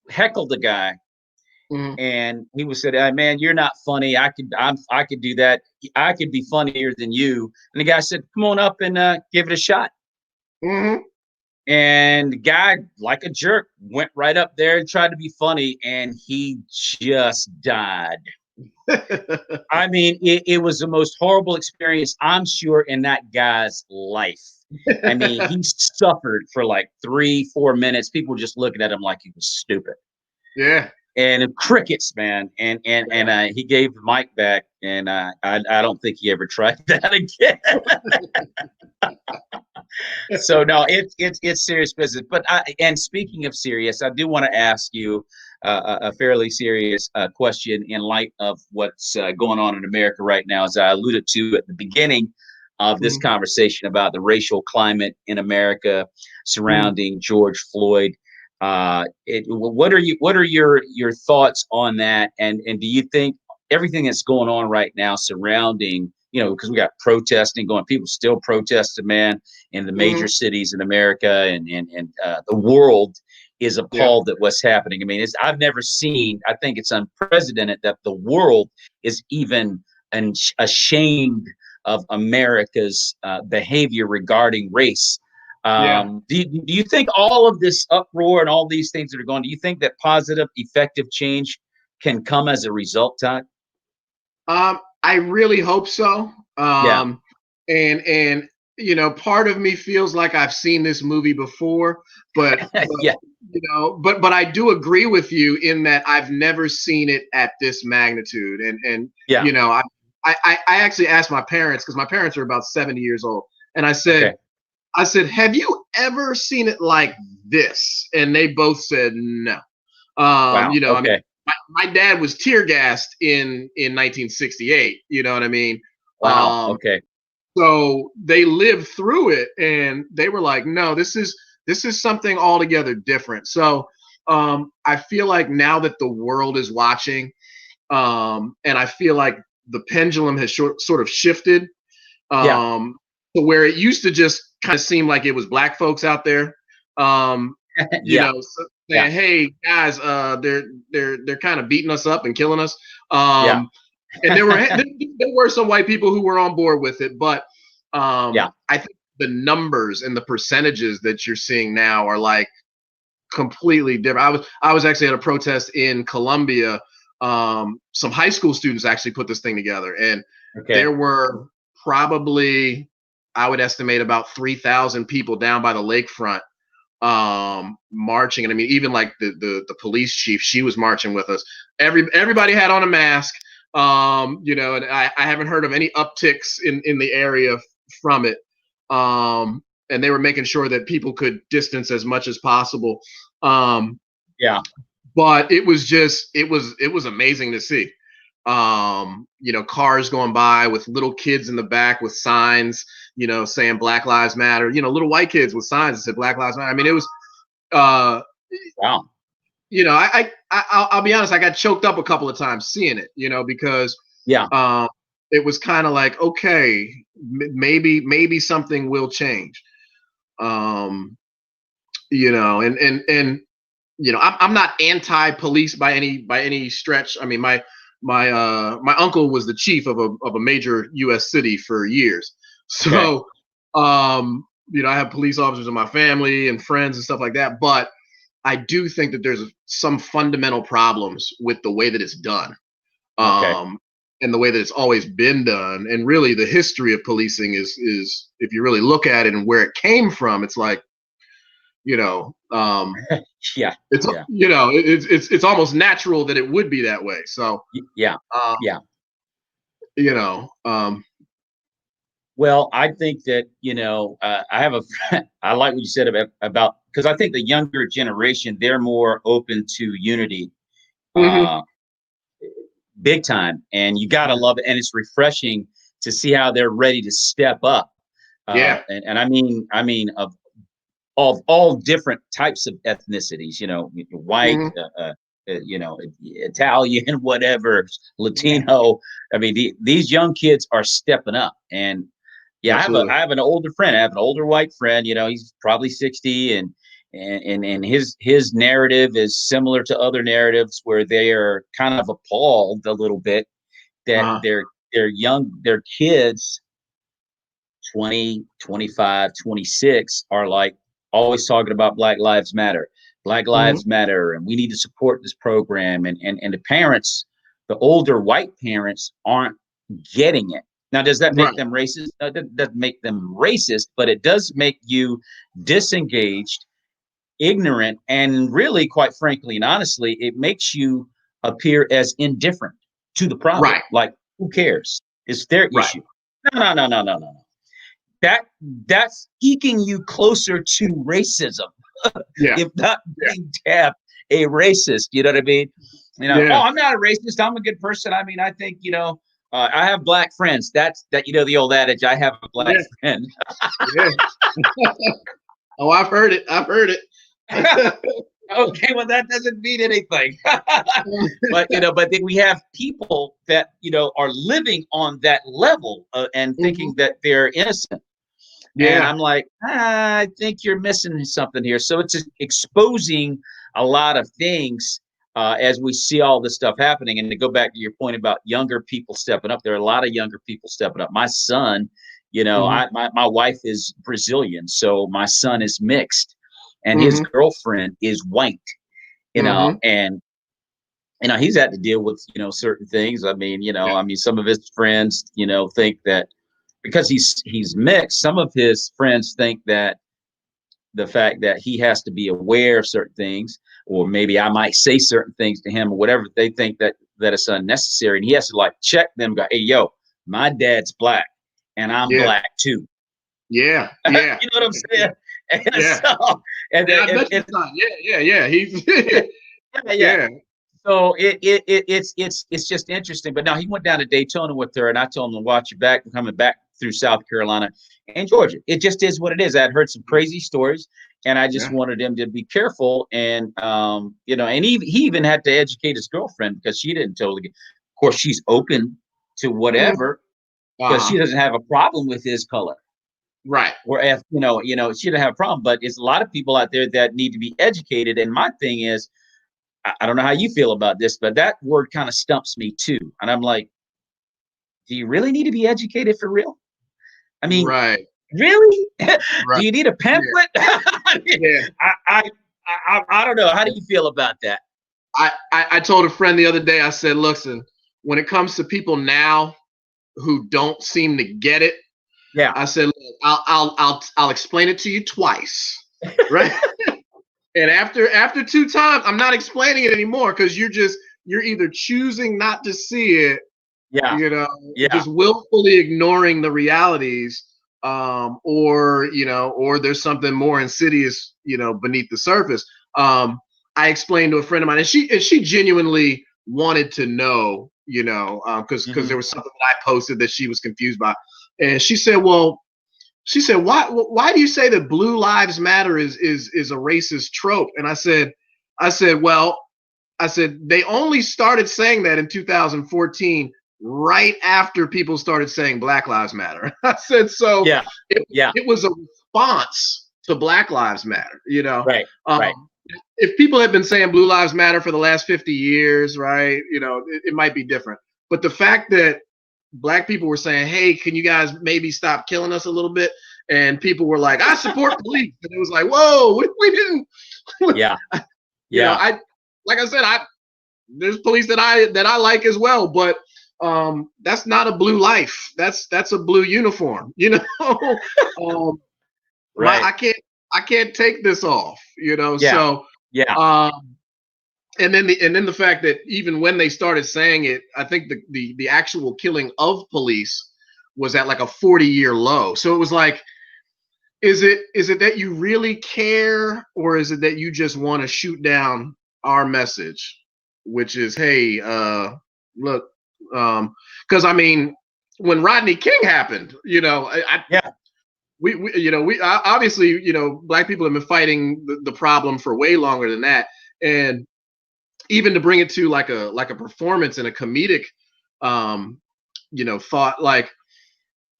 heckled a guy, Mhm. and he was said, "Hey, man, you're not funny. I could do that. I could be funnier than you." And the guy said, "Come on up and give it a shot." Mhm. And the guy, like a jerk, went right up there and tried to be funny, and he just died. I mean, it was the most horrible experience, I'm sure, in that guy's life. I mean, he suffered for like 3, 4 minutes. People were just looking at him like he was stupid. Yeah. And crickets, man. And he gave the mic back, and I don't think he ever tried that again. So no, it's serious business. But and speaking of serious, I do want to ask you a fairly serious question in light of what's going on in America right now, as I alluded to at the beginning of this Mhm. conversation about the racial climate in America Mhm. surrounding George Floyd. What are your thoughts on that? And do you think everything that's going on right now surrounding, because we got protesting going, people still protesting, man, in the major Mhm. cities in America, and the world is Yeah. appalled at what's happening. I mean, I've never seen. I think it's unprecedented that the world is even ashamed of America's behavior regarding race. Yeah. Do you think all of this uproar and all these things that are going? Do you think that positive, effective change can come as a result, Todd? I really hope so. Yeah, And part of me feels like I've seen this movie before, but yeah, but I do agree with you in that I've never seen it at this magnitude. And yeah. I actually asked my parents because my parents are about 70 years old, and Okay. I said, have you ever seen it like this? And they both said no. Wow. I mean, Okay. my dad was tear gassed in 1968. You know what I mean? Wow. Um, Okay. so they lived through it, and they were like, no, this is something altogether different. So I feel like now that the world is watching, and I feel like the pendulum has sort of shifted. Yeah. Um, to where it used to just kind of seem like it was black folks out there, you Yeah, know, yeah, saying, "Hey guys, they're kind of beating us up and killing us." yeah, And there were some white people who were on board with it, but yeah. I think the numbers and the percentages that you're seeing now are like completely different. I was actually at a protest in Colombia. Some high school students actually put this thing together, and Okay. there were probably, I would estimate, about 3,000 people down by the lakefront, marching. And I mean, even like the police chief, she was marching with us. Everybody had on a mask. And I haven't heard of any upticks in the area from it. And they were making sure that people could distance as much as possible. Um, Yeah. but it was amazing to see. Cars going by with little kids in the back with signs, saying Black Lives Matter. Little white kids with signs that said Black Lives Matter. I mean, it was, uh, Wow. I'll be honest, I got choked up a couple of times seeing it, because Yeah. um, it was kind of like, okay, maybe something will change. And I'm not anti-police by any stretch. I mean, my uncle was the chief of a major U.S. city for years, Okay. so I have police officers in my family and friends and stuff like that. But I do think that there's some fundamental problems with the way that it's done, Okay. um, and the way that it's always been done. And really, the history of policing is if you really look at it and where it came from, it's like, you know, um, Yeah. it's Yeah. it's almost natural that it would be that way. So, Yeah. uh, Yeah. you know, um, Well, I think that, I have a I like what you said about because I think the younger generation, they're more open to unity, mhm, uh, big time. And you gotta love it. And it's refreshing to see how they're ready to step up. yeah, And I mean of all different types of ethnicities, white, mhm, Italian, whatever, yeah, Latino. I mean, these young kids are stepping up. And yeah, absolutely, I have an older friend. I have an older white friend. He's probably 60, and his narrative is similar to other narratives where they are kind of appalled a little bit that uh-huh, their kids 20, 25, 26 are like always talking about Black Lives Matter. Black mhm, Lives Matter, and we need to support this program. And the parents, the older white parents, aren't getting it. Now, does that make right, them racist? No, that doesn't make them racist, but it does make you disengaged, ignorant, and really, quite frankly and honestly, it makes you appear as indifferent to the problem. right, Like, who cares? It's their right, issue. No, no, no, no, no, no, that that's eking you closer to racism, yeah, if not yeah, being tapped a racist. You know what I mean? Oh, yeah, I'm not a racist. I'm a good person. I mean, I think I have black friends. That's that. The old adage, I have a black yeah, friend. yeah. Oh, I've heard it. I've heard it. Okay, well, that doesn't mean anything. But then we have people that are living on that level, and thinking Mhm, that they're innocent. And yeah, I'm like, I think you're missing something here. So it's exposing a lot of things, as we see all this stuff happening. And to go back to your point about younger people stepping up, there are a lot of younger people stepping up. My son, mhm, my wife is Brazilian, so my son is mixed, and his mhm, girlfriend is white. mhm, And he's had to deal with certain things. yeah, Some of his friends think that because he's mixed, some of his friends think that the fact that he has to be aware of certain things, or maybe I might say certain things to him or whatever, they think that it's unnecessary, and he has to like check them, go, hey, yo, my dad's black and I'm yeah, black too. yeah, You know yeah, what I'm saying? And yeah. so, and, Yeah, I and, met your and son. Yeah, yeah, yeah. He's yeah, yeah, yeah. yeah, So it's just interesting. But now he went down to Daytona with her, and I told him to watch your back. We're coming back through South Carolina and Georgia. It just is what it is. I had heard some crazy stories, and I just yeah, wanted him to be careful. And and he even had to educate his girlfriend because she didn't totally get. Of course, she's open to mhm, whatever because uh-huh, she doesn't have a problem with his color. Right. Or if she didn't have a problem, but it's a lot of people out there that need to be educated. And my thing is, I don't know how you feel about this, but that word kind of stumps me too. And I'm like, do you really need to be educated for real? I mean, Right. really? Right. Do you need a Yeah. pamphlet? I, mean, Yeah. I don't know. How do you feel about that? I told a friend the other day, I said, listen, when it comes to people now who don't seem to get it, Yeah. I said, look, I'll explain it to you twice. Right. And after two times, I'm not explaining it anymore because you're either choosing not to see it, Yeah. Yeah. just willfully ignoring the realities, or there's something more insidious, beneath the surface. I explained to a friend of mine, and she genuinely wanted to know, because there was something that I posted that she was confused by, and she said, "Well, why do you say that Blue Lives Matter is a racist trope?" And well, they only started saying that in 2014, right after people started saying Black Lives Matter. I said, so Yeah. Yeah. it was a response to Black Lives Matter, Right. Right. If people had been saying Blue Lives Matter for the last 50 years, right, it might be different. But the fact that Black people were saying, hey, can you guys maybe stop killing us a little bit? And people were like, I support police. And it was like, whoa, we didn't. Yeah. Yeah. Like I said, there's police that I like as well, but that's not a blue life. That's a blue uniform, Right. I can't take this off, Yeah. So Yeah. and then the fact that even when they started saying it, I think the actual killing of police was at like a 40-year low. So it was like, is it that you really care, or is it that you just want to shoot down our message, which is, hey, look, because I mean, when Rodney King happened, Yeah. we obviously, Black people have been fighting the problem for way longer than that, and even to bring it to like a performance and a comedic, thought, like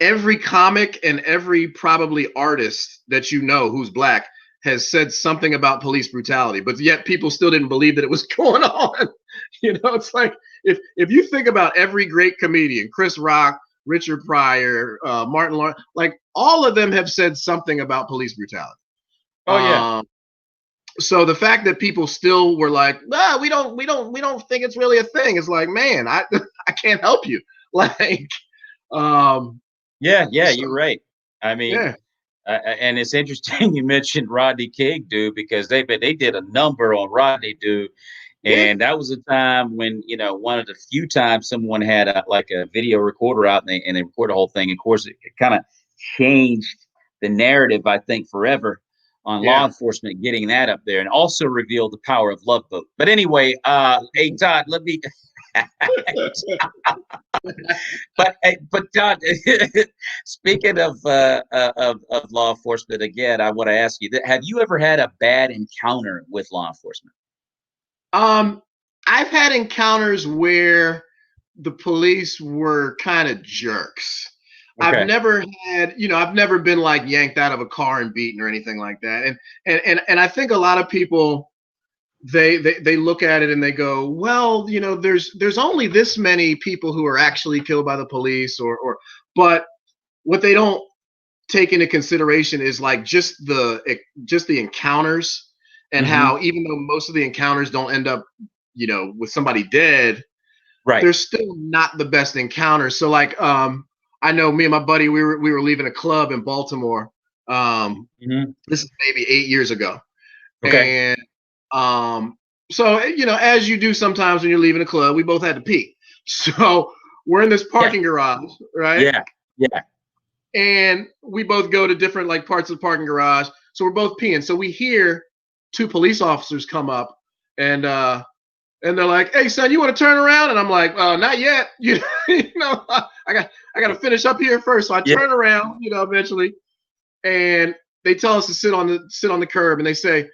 every comic and every probably artist that who's Black has said something about police brutality, but yet people still didn't believe that it was going on. It's like, if you think about every great comedian, Chris Rock, Richard Pryor, Martin Lawrence, like all of them have said something about police brutality. Oh yeah. So the fact that people still were like, nah, we don't think it's really a thing. It's like, man, I can't help you. Like, Yeah. Yeah. so, You're right. I mean, yeah. and it's interesting you mentioned Rodney King, dude, because they did a number on Rodney, dude, Yeah. and that was a time when one of the few times someone had like a video recorder out and they record the whole thing. Of course, it kind of changed the narrative, I think, forever on law Yeah. enforcement getting that up there, and also revealed the power of Love Boat. But anyway, hey Todd, let me. but Todd, speaking of law enforcement again, I want to ask you: have you ever had a bad encounter with law enforcement? I've had encounters where the police were kind of jerks. Okay. I've never been like yanked out of a car and beaten or anything like that. And I think a lot of people they look at it and they go, well, there's only this many people who are actually killed by the police, but what they don't take into consideration is like just the encounters, and how even though most of the encounters don't end up, with somebody dead, Right. they're still not the best encounters. So like, I know me and my buddy, we were leaving a club in Baltimore. This is maybe 8 years ago. Okay. And so as you do sometimes when you're leaving a club, we both had to pee. So we're in this Yeah. parking garage, right? Yeah. Yeah. And we both go to different like parts of the parking garage. So we're both peeing. So we hear two police officers come up, and they're like, "Hey son, you want to turn around?" And I'm like, "Not yet. I got to finish up here first." So I Yeah. turn around, eventually, and they tell us to sit on the curb, and they say,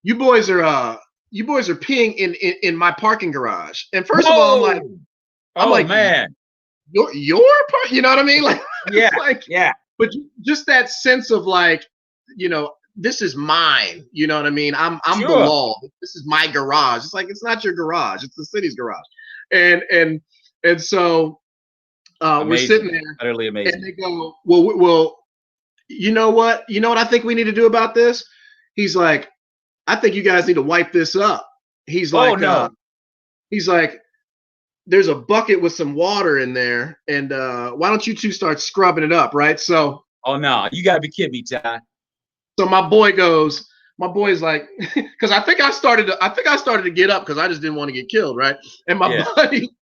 "You boys are peeing in my parking garage." And first of all, I'm like, Whoa. Oh I'm like, man. your part, you know what I mean? Like, Yeah. like, Yeah. but just that sense of like, this is mine. You know what I mean? I'm the Sure. law. This is my garage. It's like, it's not your garage. It's the city's garage. And so we're sitting Amazing. there, Utterly and amazing. they go, well, you know what? You know what I think we need to do about this? He's like, I think you guys need to wipe this up. He's Oh like, no. he's like, there's a bucket with some water in there, and why don't you two start scrubbing it up, right? Oh no. You gotta be kidding me, Todd. So my boy's like, because I think I started to get up because I just didn't want to get killed, right? And Yeah.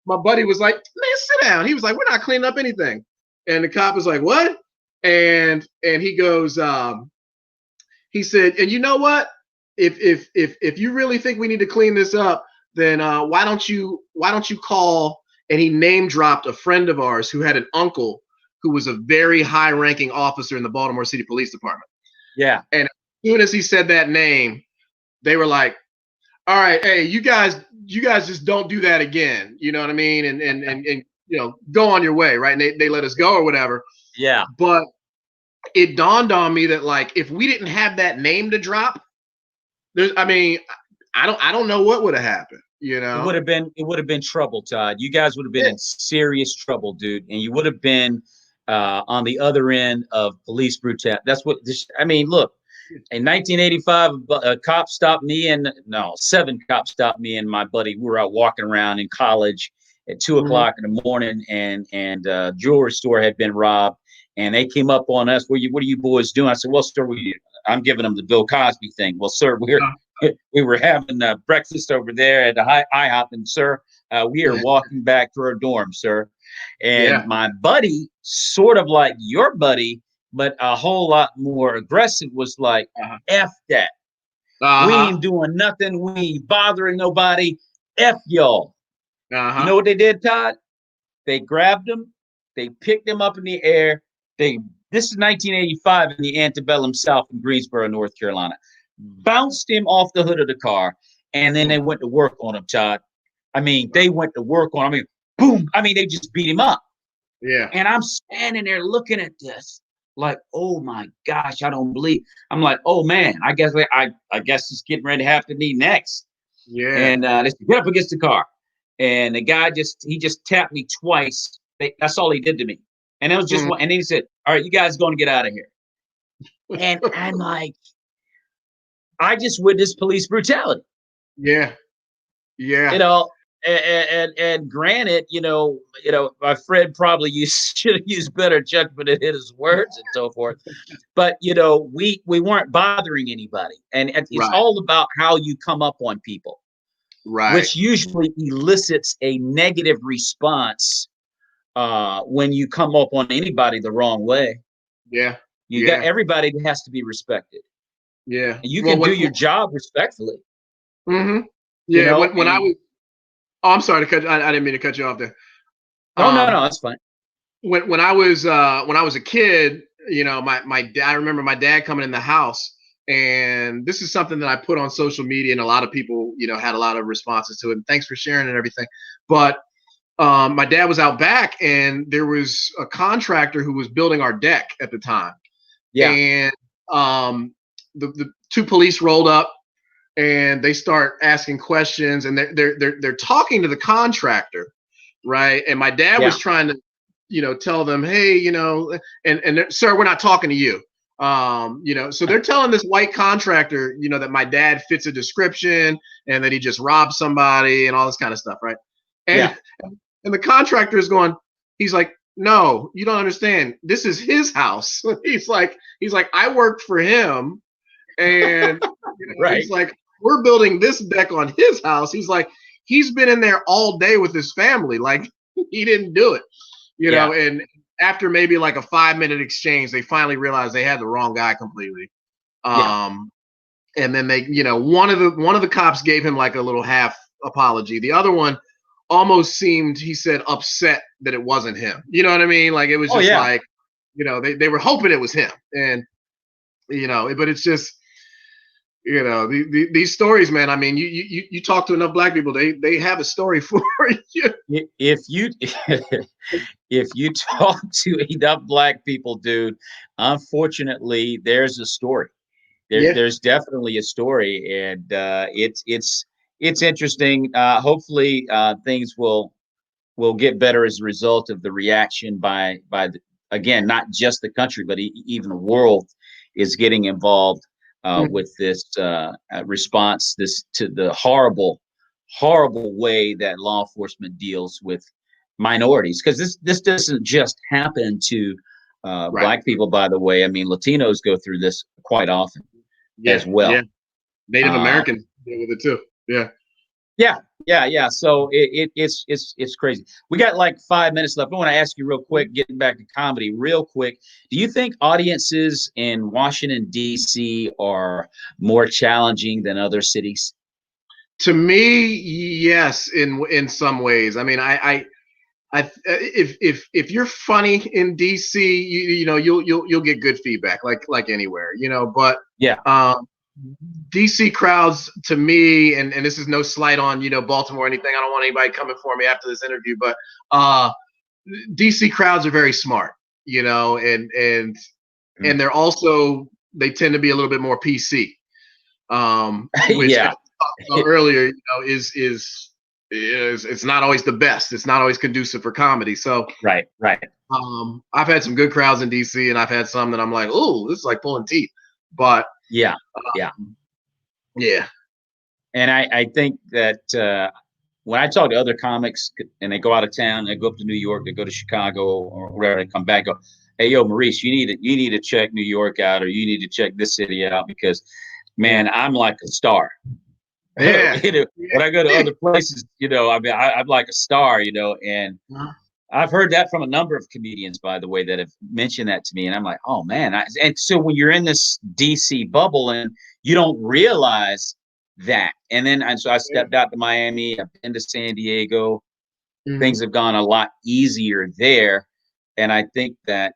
my buddy was like, man, sit down. He was like, we're not cleaning up anything. And the cop was like, what? And he goes, he said, and you know what? If you really think we need to clean this up, then why don't you call? And he name dropped a friend of ours who had an uncle who was a very high ranking officer in the Baltimore City Police Department. Yeah. And as soon as he said that name, they were like, all right, hey, you guys just don't do that again. You know what I mean? And go on your way, right? And they let us go or whatever. Yeah. But it dawned on me that, like, if we didn't have that name to drop, I don't know what would have happened, It would have been trouble, Todd. You guys would have been Yeah. in serious trouble, dude, and you would have been on the other end of police brutality. That's what this. I mean, look, in 1985, a cop stopped me, and no, 7 cops stopped me and my buddy. We were out walking around in college at 2 o'clock in the morning, and jewelry store had been robbed, and they came up on us. What are you boys doing? I said, well, sir, I'm giving them the Bill Cosby thing. Well, sir, we were having breakfast over there at the IHOP, and sir, we are walking back to our dorm, sir. And my buddy, sort of like your buddy, but a whole lot more aggressive, was like, F that. We ain't doing nothing. We ain't bothering nobody. F y'all. You know what they did, Todd? They grabbed him. They picked him up in the air. This is 1985 in the antebellum South in Greensboro, North Carolina. Bounced him off the hood of the car, and then they went to work on him, Todd. I mean, they went to work on him. I mean, boom. I mean, they just beat him up. Yeah. And I'm standing there looking at this, like, oh my gosh, I don't believe. I'm like, oh man, I guess it's getting ready to happen to me next. Yeah. And they said, get up against the car. And the guy just tapped me twice. That's all he did to me. And it was just one. And then he said, all right, you guys going to get out of here. And I'm like, I just witnessed police brutality. Yeah. Yeah. And granted, my friend probably should have used better judgment and hit his words and so forth. But we weren't bothering anybody, and it's all about how you come up on people, which usually elicits a negative response when you come up on anybody the wrong way. Yeah, got everybody has to be respected. Yeah, and you can do your job respectfully. Mm-hmm. Yeah, when I was. Oh, I'm sorry to cut. I didn't mean to cut you off there. No, that's fine. When I was a kid, my dad. I remember my dad coming in the house, and this is something that I put on social media, and a lot of people, had a lot of responses to it. And thanks for sharing and everything. But my dad was out back, and there was a contractor who was building our deck at the time. Yeah. And the 2 police rolled up. And they start asking questions, and they're talking to the contractor, right? And my dad was trying to, tell them, hey, and sir, we're not talking to you, So they're telling this white contractor, that my dad fits a description and that he just robbed somebody and all this kind of stuff, right? And and the contractor is going, he's like, no, you don't understand. This is his house. He's like, I worked for him, and he's like, we're building this deck on his house. He's like, he's been in there all day with his family. Like, he didn't do it, and after maybe like a 5-minute exchange, they finally realized they had the wrong guy completely. And then they, one of the cops gave him like a little half apology. The other one almost seemed, he said, upset that it wasn't him. You know what I mean? Like, it was just like, they were hoping it was him. And, but it's just, You know, these stories, man. I mean, you talk to enough black people, they have a story for you. If you if you talk to enough black people, dude, unfortunately, there's a story. Yeah. There's definitely a story, and it's interesting. Hopefully, things will get better as a result of the reaction by the, again, not just the country, but even the world is getting involved Mhm. with this response this to the horrible way that law enforcement deals with minorities, because this doesn't just happen to Right. black people, by the way. I mean, Latinos go through this quite often Yeah. as Yeah. well. Native um, Americans deal with it too. Yeah. yeah, yeah. So it's crazy. We got like 5 minutes left. I want to ask you real quick, getting back to comedy, real quick. Do you think audiences in Washington D.C. are more challenging than other cities? To me, yes, in some ways. I mean, if you're funny in DC, you know you'll get good feedback like anywhere, you know. But Yeah, um, DC crowds to me, and this is no slight on Baltimore or anything. I don't want anybody coming for me after this interview, but uh, DC crowds are very smart, you know, mm. and they're also they tend to be a little bit more PC, which as Yeah, we talked about earlier, is it's not always the best. It's not always conducive for comedy. So right, right. I've had some good crowds in DC, and I've had some that I'm like, oh, this is like pulling teeth. But Yeah, yeah. yeah, And I think that when I talk to other comics and they go out of town, they go up to New York, they go to Chicago or wherever, they come back, go, hey, yo, Maurice, you need to check New York out, or you need to check this city out, because yeah, man, I'm like a star. yeah, You know, when I go to yeah. other places, I mean, I'm like a star, and I've heard that from a number of comedians, by the way, that have mentioned that to me, and I'm like, oh man. And so when you're in this DC bubble and you don't realize that, and so I Yeah. stepped out to Miami, I've been to San Diego, things Mhm. have gone a lot easier there, and I think that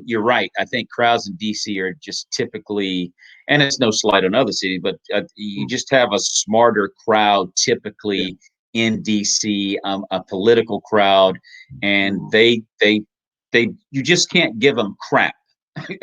you're right. I think crowds in DC are just typically, and it's no slight on other cities, but you just have a smarter crowd Yeah. typically in DC, a political crowd, and Mhm. they you just can't give them crap.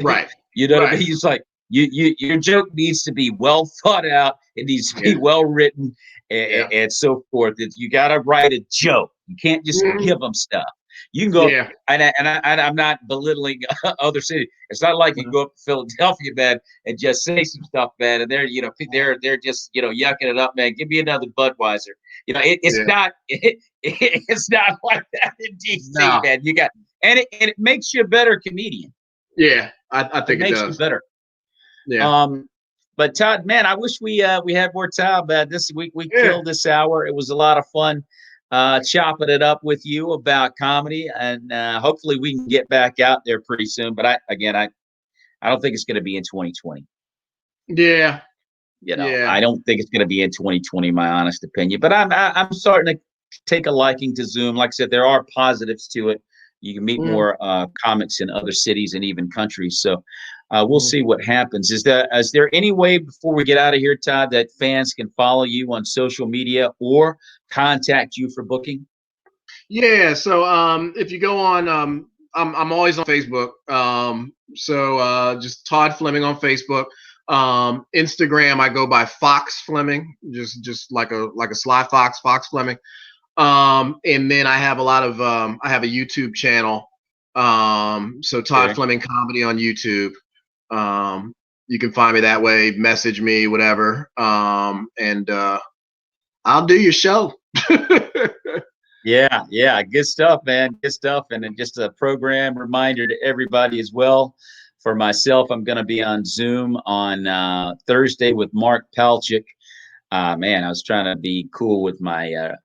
Right, You know what I right. mean? It's like your joke needs to be well thought out. It needs to Yeah, be well written, and, yeah. and so forth. You got to write a joke. You can't just Mhm. give them stuff. You can go up, Yeah. and I'm not belittling other cities. It's not like you Uh-huh. go up to Philadelphia, man, and just say some stuff, man, and they're just yucking it up, man. Give me another Budweiser. It's Yeah. not it's not like that in DC, No. man. And it makes you a better comedian. Yeah, I It think it makes you does. better. Yeah. Um, but Todd, man, I wish we had more time. But this week we Yeah. killed this hour. It was a lot of fun chopping it up with you about comedy, and hopefully we can get back out there pretty soon. But I don't think it's going to be in 2020. Yeah. I Yeah. don't think it's going to be in 2020, my honest opinion. But I'm starting to take a liking to Zoom. Like I said, there are positives to it. You can meet Mhm. more comics in other cities and even countries. So we'll Mhm. see what happens. Is there any way before we get out of here, Todd, that fans can follow you on social media or contact you for booking? Yeah. So if you go on I'm always on Facebook. So just Todd Fleming on Facebook. Instagram I go by Fox Fleming, just like a sly fox, Fox Fleming. And then I have a lot of I have a YouTube channel. So Todd Okay. Fleming Comedy on YouTube. Um, you can find me that way, message me, whatever. And I'll do your show. Yeah, yeah, good stuff, man. Good stuff. And then just a program reminder to everybody as well. For myself, I'm going to be on Zoom on Thursday with Mark Palchik. Man, I was trying to be cool with my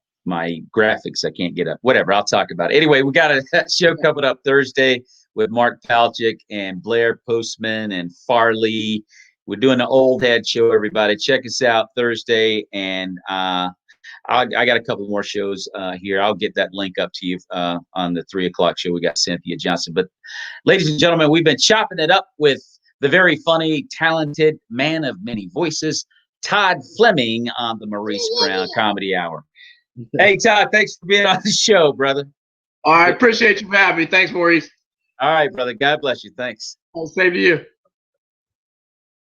graphics. I can't get up. Whatever, I'll talk about it. Anyway, we got a show coming up Thursday with Mark Palchik and Blair Postman and Farley. We're doing the old head show. Everybody, check us out Thursday, and I got a couple more shows here. I'll get that link up to you on the 3 o'clock show. We got Cynthia Johnson. But ladies and gentlemen, we've been chopping it up with the very funny, talented man of many voices, Todd Fleming on the Maurice Brown Comedy Hour. Hey, Todd, thanks for being on the show, brother. All right, appreciate you for having me. Thanks, Maurice. All right, brother. God bless you. Thanks. Same to you.